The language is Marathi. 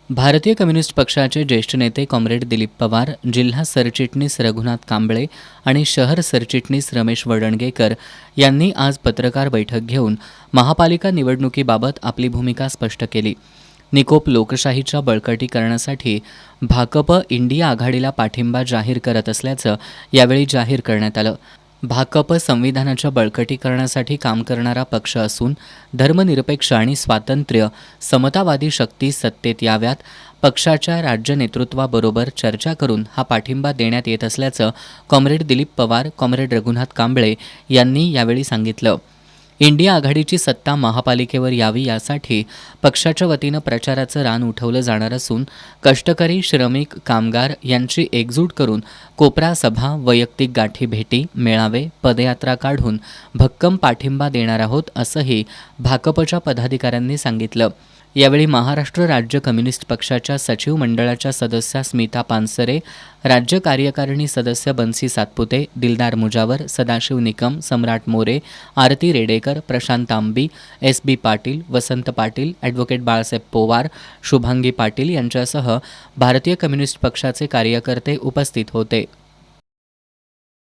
भारतीय कम्युनिस्ट पक्षाचे ज्येष्ठ नेते कॉम्रेड दिलीप पवार, जिल्हा सरचिटणीस रघुनाथ कांबळे आणि शहर सरचिटणीस रमेश वडणगेकर यांनी आज पत्रकार बैठक घेऊन महापालिका निवडणुकीबाबत आपली भूमिका स्पष्ट केली. निकोप लोकशाहीच्या बळकटीकरणासाठी भाकप इंडिया आघाडीला पाठिंबा जाहीर करत असल्याचं यावेळी जाहीर करण्यात आलं. भाकप संविधानाच्या बळकटीकरणासाठी काम करणारा पक्ष असून धर्मनिरपेक्ष आणि स्वातंत्र्य समतावादी शक्ती सत्तेत याव्यात, पक्षाच्या राज्य नेतृत्वाबरोबर चर्चा करून हा पाठिंबा देण्यात येत असल्याचं कॉम्रेड दिलीप पवार, कॉम्रेड रघुनाथ कांबळे यांनी यावेळी सांगितलं. इंडिया आघाडीची सत्ता महापालिकेवर यावी यासाठी पक्षाच्या वतीनं प्रचाराचं रान उठवलं जाणार असून कष्टकरी, श्रमिक, कामगार यांची एकजूट करून कोपरा सभा, वैयक्तिक गाठी भेटी, मेळावे, पदयात्रा काढून भक्कम पाठिंबा देणार आहोत असंही भाकपच्या पदाधिकाऱ्यांनी सांगितलं. यावेळी महाराष्ट्र राज्य कम्युनिस्ट पक्षाच्या सचिव मंडळाच्या सदस्या स्मिता पानसरे, राज्य कार्यकारिणी सदस्य बन्सी सातपुते, दिलदार मुजावर, सदाशिव निकम, सम्राट मोरे, आरती रेडेकर, प्रशांत आंबी, एस.बी. पाटील, वसंत पाटील, ॲडव्होकेट बाळासाहेब पोवार, शुभांगी पाटील यांच्यासह भारतीय कम्युनिस्ट पक्षाचे कार्यकर्ते उपस्थित होते.